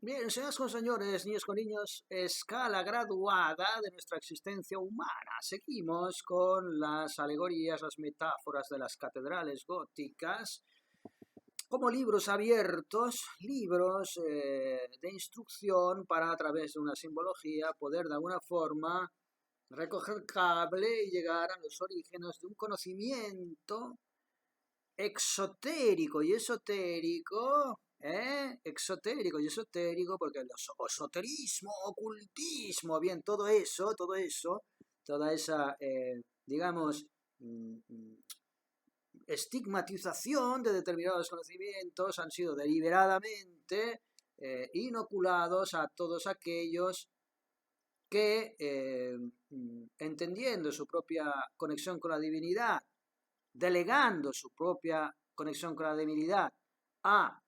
Bien, señoras con señores, niños con niños, escala graduada de nuestra existencia humana. Seguimos con las alegorías, las metáforas de las catedrales góticas, como libros abiertos, libros de instrucción para a través de una simbología poder de alguna forma recoger cable y llegar a los orígenes de un conocimiento exotérico y esotérico, exotérico y esotérico, porque el esoterismo, ocultismo, bien, todo eso, toda esa, digamos, estigmatización de determinados conocimientos han sido deliberadamente inoculados a todos aquellos que, entendiendo su propia conexión con la divinidad, delegando su propia conexión con la divinidad a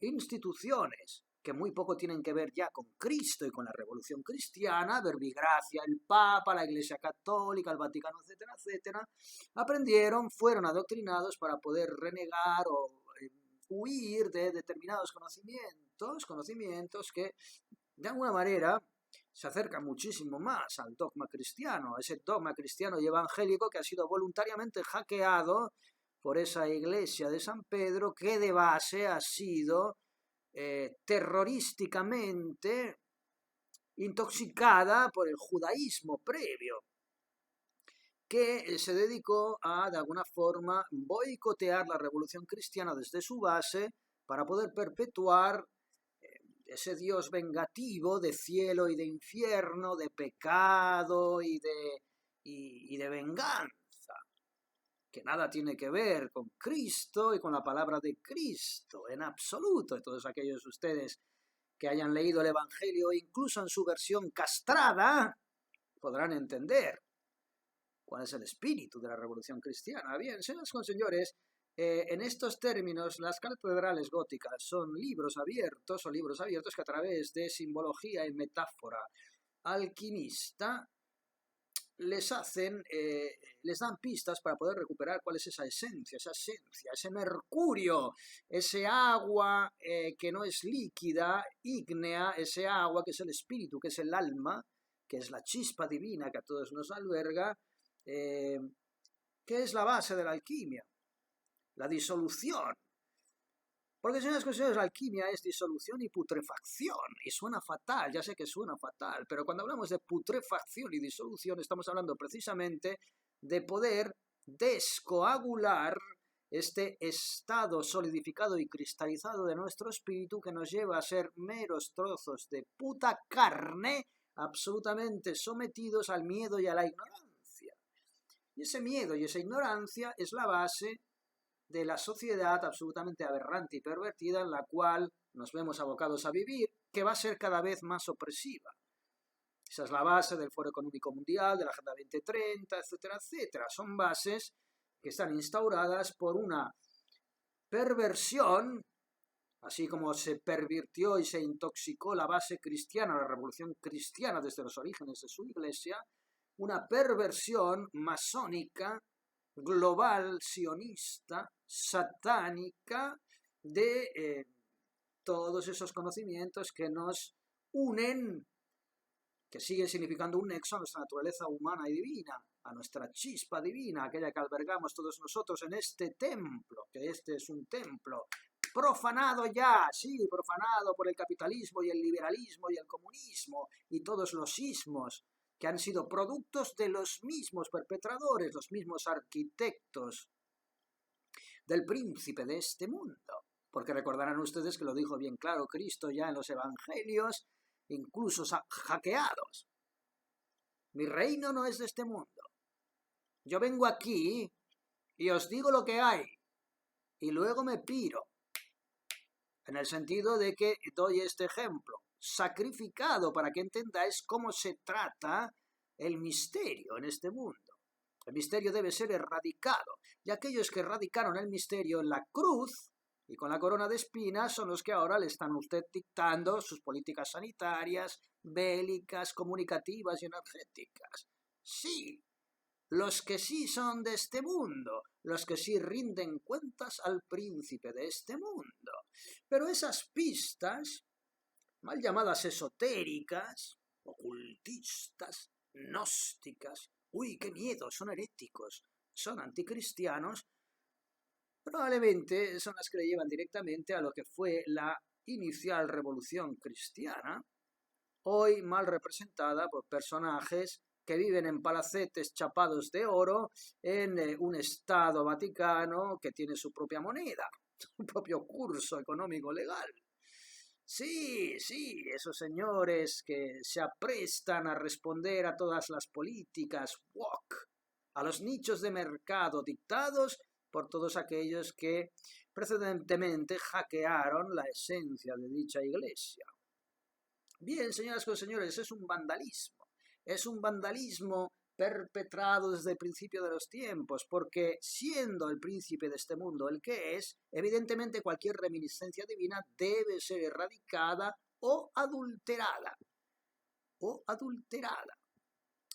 instituciones que muy poco tienen que ver ya con Cristo y con la Revolución Cristiana, Verbigracia, el Papa, la Iglesia Católica, el Vaticano, etcétera, etcétera, aprendieron, fueron adoctrinados para poder renegar o huir de determinados conocimientos que de alguna manera se acerca muchísimo más al dogma cristiano, a ese dogma cristiano y evangélico que ha sido voluntariamente hackeado por esa iglesia de San Pedro, que de base ha sido terrorísticamente intoxicada por el judaísmo previo, que se dedicó a, de alguna forma, boicotear la revolución cristiana desde su base para poder perpetuar ese Dios vengativo de cielo y de infierno, de pecado y de venganza, que nada tiene que ver con Cristo y con la palabra de Cristo, en absoluto. Y todos aquellos de ustedes que hayan leído el Evangelio, incluso en su versión castrada, podrán entender cuál es el espíritu de la Revolución Cristiana. Bien, señoras y señores, en estos términos, las catedrales góticas son libros abiertos que a través de simbología y metáfora alquimista les dan pistas para poder recuperar cuál es esa esencia, ese mercurio, ese agua que no es líquida, ígnea, ese agua que es el espíritu, que es el alma, que es la chispa divina que a todos nos alberga, que es la base de la alquimia, la disolución. Porque, señoras y señores, la alquimia es disolución y putrefacción. Y suena fatal, ya sé que suena fatal, pero cuando hablamos de putrefacción y disolución estamos hablando precisamente de poder descoagular este estado solidificado y cristalizado de nuestro espíritu que nos lleva a ser meros trozos de puta carne absolutamente sometidos al miedo y a la ignorancia. Y ese miedo y esa ignorancia es la base de la sociedad absolutamente aberrante y pervertida en la cual nos vemos abocados a vivir, que va a ser cada vez más opresiva. Esa es la base del Foro Económico Mundial, de la Agenda 2030, etcétera, etcétera. Son bases que están instauradas por una perversión, así como se pervirtió y se intoxicó la base cristiana, la revolución cristiana desde los orígenes de su iglesia, una perversión masónica, global, sionista, satánica, de todos esos conocimientos que nos unen, que siguen significando un nexo a nuestra naturaleza humana y divina, a nuestra chispa divina, aquella que albergamos todos nosotros en este templo, que este es un templo profanado ya, sí, profanado por el capitalismo y el liberalismo y el comunismo y todos los ismos que han sido productos de los mismos perpetradores, los mismos arquitectos del príncipe de este mundo. Porque recordarán ustedes que lo dijo bien claro Cristo ya en los evangelios, incluso hackeados. Mi reino no es de este mundo. Yo vengo aquí y os digo lo que hay y luego me piro. En el sentido de que doy este ejemplo sacrificado para que entendáis cómo se trata el misterio en este mundo. El misterio debe ser erradicado, y aquellos que erradicaron el misterio en la cruz y con la corona de espinas son los que ahora le están a usted dictando sus políticas sanitarias, bélicas, comunicativas y energéticas. Sí, los que sí son de este mundo, los que sí rinden cuentas al príncipe de este mundo. Pero esas pistas mal llamadas esotéricas, ocultistas, gnósticas. Uy, qué miedo, son heréticos, son anticristianos. Probablemente son las que le llevan directamente a lo que fue la inicial revolución cristiana, hoy mal representada por personajes que viven en palacetes chapados de oro en un Estado Vaticano que tiene su propia moneda, su propio curso económico legal. Sí, sí, esos señores que se aprestan a responder a todas las políticas woke, a los nichos de mercado dictados por todos aquellos que precedentemente hackearon la esencia de dicha iglesia. Bien, señoras y señores, es un vandalismo perpetrado desde el principio de los tiempos, porque siendo el príncipe de este mundo el que es, evidentemente cualquier reminiscencia divina debe ser erradicada o adulterada. O adulterada.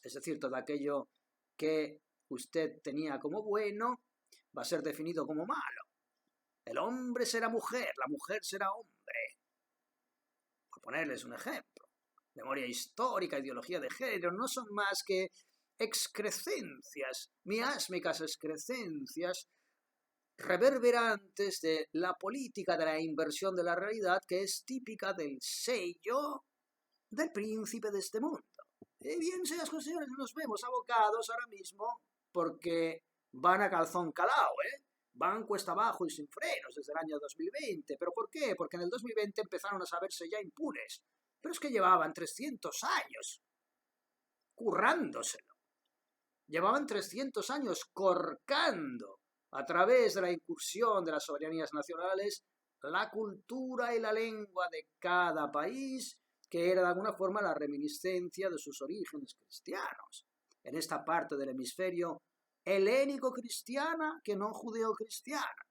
Es decir, todo aquello que usted tenía como bueno va a ser definido como malo. El hombre será mujer, la mujer será hombre. Por ponerles un ejemplo. Memoria histórica, ideología de género, no son más que excrescencias, miásmicas excrescencias, reverberantes de la política de la inversión de la realidad que es típica del sello del príncipe de este mundo. Y bien, señoras y señores, nos vemos abocados ahora mismo porque van a calzón calao, van cuesta abajo y sin frenos desde el año 2020. ¿Pero por qué? Porque en el 2020 empezaron a saberse ya impunes. Pero es que llevaban 300 años currándoselo. Llevaban 300 años corcando a través de la incursión de las soberanías nacionales la cultura y la lengua de cada país, que era de alguna forma la reminiscencia de sus orígenes cristianos. En esta parte del hemisferio helénico-cristiana que no judeo-cristiana.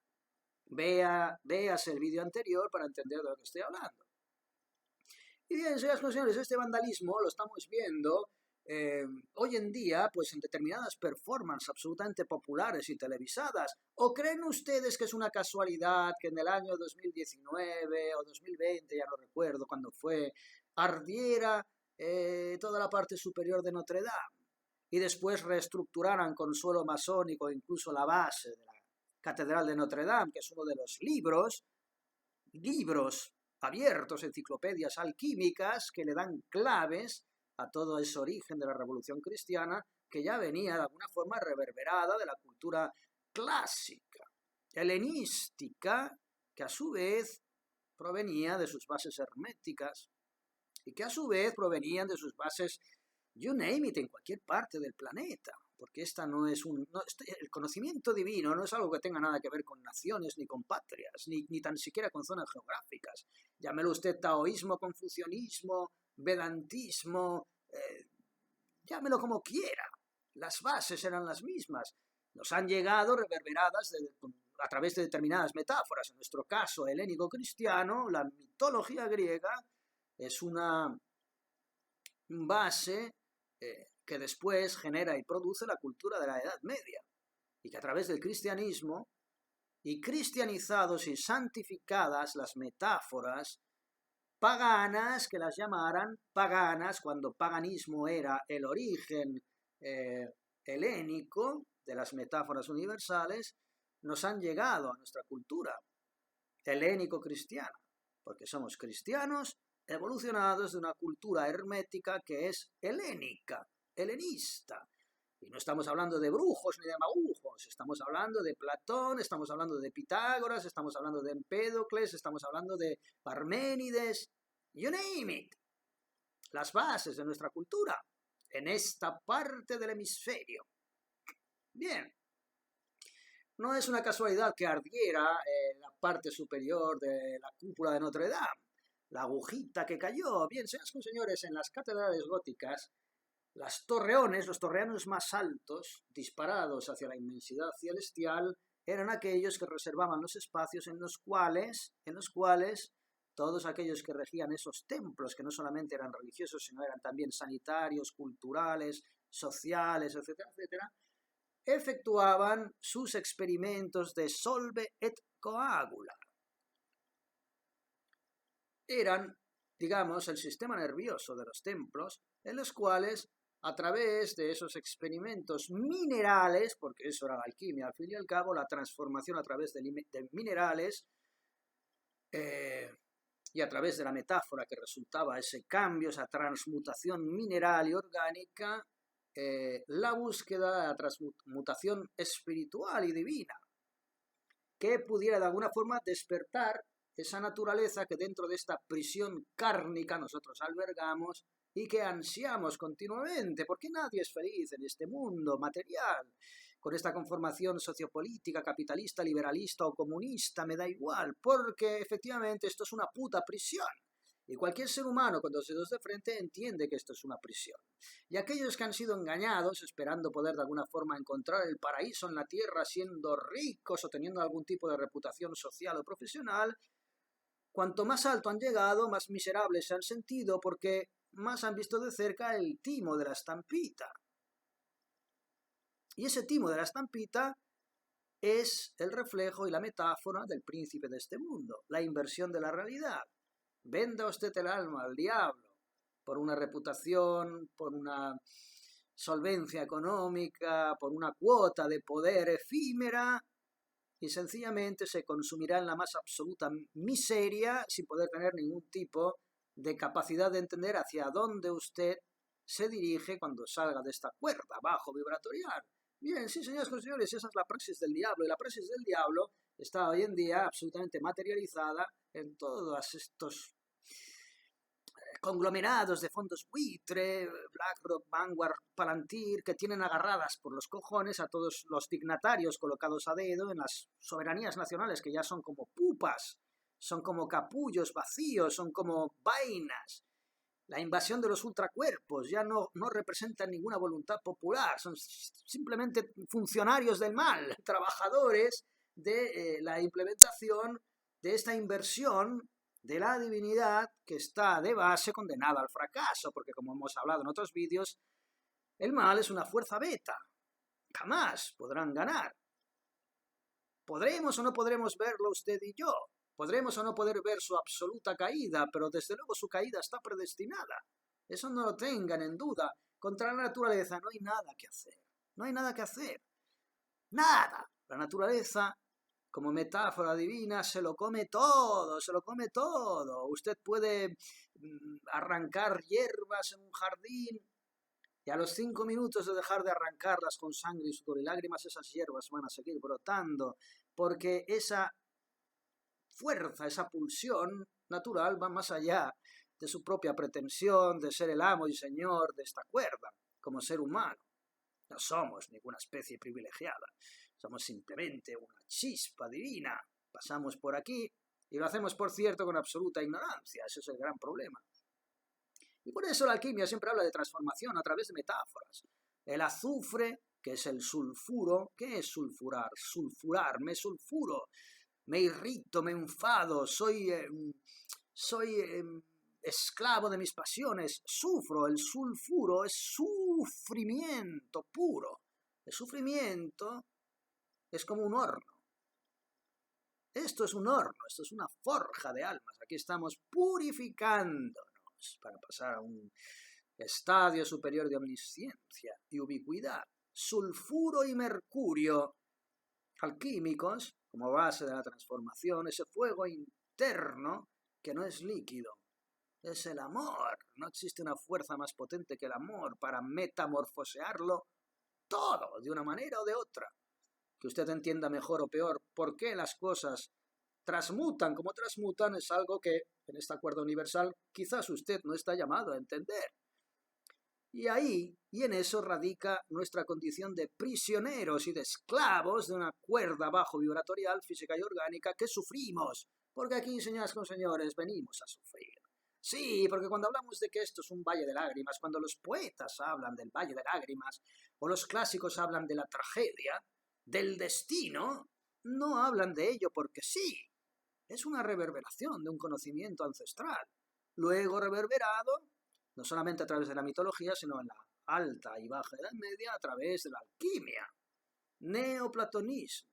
Véase el vídeo anterior para entender de lo que estoy hablando. Y bien, señores, este vandalismo lo estamos viendo hoy en día, pues en determinadas performances absolutamente populares y televisadas. ¿O creen ustedes que es una casualidad que en el año 2019 o 2020, ya no recuerdo cuándo fue, ardiera toda la parte superior de Notre Dame y después reestructuraran con suelo masónico incluso la base de la Catedral de Notre Dame, que es uno de los libros abiertos, enciclopedias alquímicas que le dan claves a todo ese origen de la Revolución Cristiana que ya venía de alguna forma reverberada de la cultura clásica, helenística, que a su vez provenía de sus bases herméticas y que a su vez provenían de sus bases, you name it, en cualquier parte del planeta. Porque esta no es el conocimiento divino no es algo que tenga nada que ver con naciones, ni con patrias, ni tan siquiera con zonas geográficas. Llámelo usted taoísmo, confucianismo, vedantismo, llámelo como quiera. Las bases eran las mismas. Nos han llegado reverberadas a través de determinadas metáforas. En nuestro caso helénico-cristiano, la mitología griega es una base que después genera y produce la cultura de la Edad Media, y que a través del cristianismo, y cristianizados y santificadas las metáforas paganas, que las llamaran paganas, cuando paganismo era el origen helénico de las metáforas universales, nos han llegado a nuestra cultura helénico-cristiana, porque somos cristianos evolucionados de una cultura hermética que es helénica, helenista. Y no estamos hablando de brujos ni de magujos, estamos hablando de Platón, estamos hablando de Pitágoras, estamos hablando de Empédocles, estamos hablando de Parménides, you name it. Las bases de nuestra cultura en esta parte del hemisferio. Bien, no es una casualidad que ardiera la parte superior de la cúpula de Notre Dame, la agujita que cayó. Bien, señores, en las catedrales góticas, los torreones más altos, disparados hacia la inmensidad celestial, eran aquellos que reservaban los espacios en los cuales todos aquellos que regían esos templos, que no solamente eran religiosos, sino eran también sanitarios, culturales, sociales, etcétera, etcétera, efectuaban sus experimentos de solve et coagula. Eran digamos, el sistema nervioso de los templos, en los cuales, a través de esos experimentos minerales, porque eso era la alquimia al fin y al cabo, la transformación a través de minerales, y a través de la metáfora que resultaba ese cambio, esa transmutación mineral y orgánica, la búsqueda de la transmutación espiritual y divina, que pudiera de alguna forma despertar esa naturaleza que dentro de esta prisión cárnica nosotros albergamos y que ansiamos continuamente, porque nadie es feliz en este mundo material, con esta conformación sociopolítica, capitalista, liberalista o comunista, me da igual, porque efectivamente esto es una puta prisión. Y cualquier ser humano con dos dedos de frente entiende que esto es una prisión. Y aquellos que han sido engañados, esperando poder de alguna forma encontrar el paraíso en la tierra, siendo ricos o teniendo algún tipo de reputación social o profesional, cuanto más alto han llegado, más miserables se han sentido porque más han visto de cerca el timo de la estampita. Y ese timo de la estampita es el reflejo y la metáfora del príncipe de este mundo, la inversión de la realidad. Venda usted el alma al diablo por una reputación, por una solvencia económica, por una cuota de poder efímera, y sencillamente se consumirá en la más absoluta miseria sin poder tener ningún tipo de capacidad de entender hacia dónde usted se dirige cuando salga de esta cuerda bajo vibratorial. Bien, sí, señores y señores, esa es la praxis del diablo, y la praxis del diablo está hoy en día absolutamente materializada en todos estos conglomerados de fondos buitre, BlackRock, Vanguard, Palantir, que tienen agarradas por los cojones a todos los dignatarios colocados a dedo en las soberanías nacionales, que ya son como pupas, son como capullos vacíos, son como vainas. La invasión de los ultracuerpos ya no representan ninguna voluntad popular, son simplemente funcionarios del mal, trabajadores de la implementación de esta inversión de la divinidad que está de base condenada al fracaso, porque como hemos hablado en otros vídeos, el mal es una fuerza beta, jamás podrán ganar. Podremos o no podremos verlo usted y yo, podremos o no poder ver su absoluta caída, pero desde luego su caída está predestinada. Eso no lo tengan en duda. Contra la naturaleza no hay nada que hacer. No hay nada que hacer. Nada. La naturaleza, como metáfora divina, se lo come todo, se lo come todo. Usted puede arrancar hierbas en un jardín y a los 5 minutos de dejar de arrancarlas con sangre y sudor y lágrimas, esas hierbas van a seguir brotando, porque esa fuerza, esa pulsión natural va más allá de su propia pretensión de ser el amo y señor de esta cuerda, como ser humano. No somos ninguna especie privilegiada, somos simplemente una chispa divina. Pasamos por aquí y lo hacemos, por cierto, con absoluta ignorancia. Ese es el gran problema. Y por eso la alquimia siempre habla de transformación a través de metáforas. El azufre, que es el sulfuro. ¿Qué es sulfurar? Sulfurar, me sulfuro, me irrito, me enfado, soy esclavo de mis pasiones, sufro. El sulfuro es sufrimiento puro. El sufrimiento es como un horno. Esto es un horno, esto es una forja de almas. Aquí estamos purificándonos para pasar a un estadio superior de omnisciencia y ubicuidad. Sulfuro y mercurio, alquímicos, como base de la transformación, ese fuego interno que no es líquido, es el amor. No existe una fuerza más potente que el amor para metamorfosearlo todo, de una manera o de otra. Que usted entienda mejor o peor por qué las cosas transmutan como transmutan es algo que, en esta cuerda universal, quizás usted no está llamado a entender. Y ahí, y en eso radica nuestra condición de prisioneros y de esclavos de una cuerda bajo vibratorial, física y orgánica que sufrimos, porque aquí, señoras y señores, venimos a sufrir. Sí, porque cuando hablamos de que esto es un valle de lágrimas, cuando los poetas hablan del valle de lágrimas, o los clásicos hablan de la tragedia, del destino, no hablan de ello porque sí. Es una reverberación de un conocimiento ancestral, luego reverberado no solamente a través de la mitología, sino en la alta y baja Edad Media a través de la alquimia, neoplatonismo,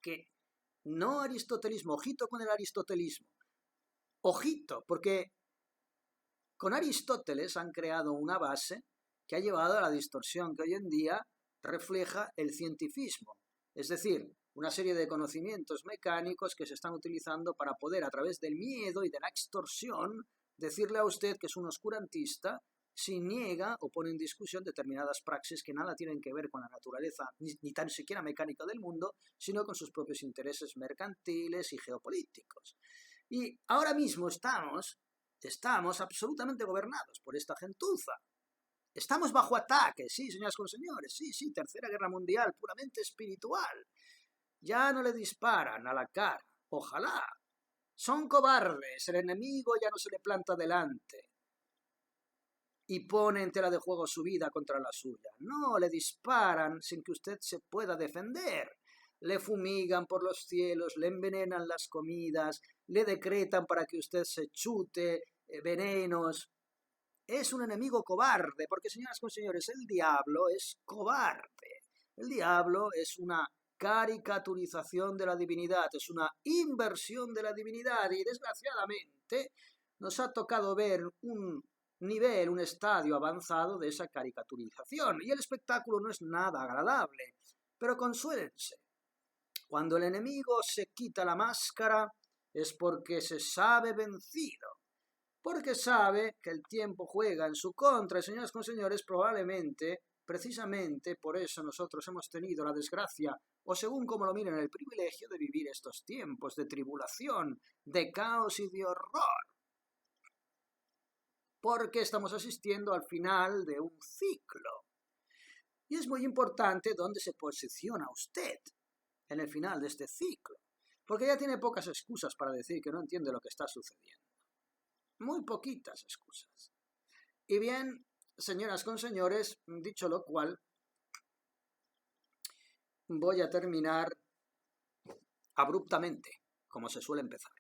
que no aristotelismo, ojito con el aristotelismo, Ojito, porque con Aristóteles han creado una base que ha llevado a la distorsión que hoy en día refleja el cientifismo, es decir, una serie de conocimientos mecánicos que se están utilizando para poder, a través del miedo y de la extorsión, decirle a usted que es un oscurantista si niega o pone en discusión determinadas praxis que nada tienen que ver con la naturaleza, ni tan siquiera mecánica del mundo, sino con sus propios intereses mercantiles y geopolíticos. Y ahora mismo estamos absolutamente gobernados por esta gentuza. Estamos bajo ataque, sí, señoras y señores, sí, Tercera Guerra Mundial, puramente espiritual. Ya no le disparan a la cara, ojalá. Son cobardes, el enemigo ya no se le planta delante y pone en tela de juego su vida contra la suya. No, le disparan sin que usted se pueda defender. Le fumigan por los cielos, le envenenan las comidas, le decretan para que usted se chute venenos. Es un enemigo cobarde, porque, señoras y señores, el diablo es cobarde. El diablo es una caricaturización de la divinidad, es una inversión de la divinidad y, desgraciadamente, nos ha tocado ver un nivel, un estadio avanzado de esa caricaturización y el espectáculo no es nada agradable. Pero consuélense, cuando el enemigo se quita la máscara es porque se sabe vencido, porque sabe que el tiempo juega en su contra. Y, señoras y señores, probablemente, precisamente por eso nosotros hemos tenido la desgracia, o según como lo miren, el privilegio de vivir estos tiempos de tribulación, de caos y de horror. Porque estamos asistiendo al final de un ciclo. Y es muy importante dónde se posiciona usted en el final de este ciclo, porque ya tiene pocas excusas para decir que no entiende lo que está sucediendo. Muy poquitas excusas. Y bien, señoras con señores, dicho lo cual, voy a terminar abruptamente, como se suele empezar.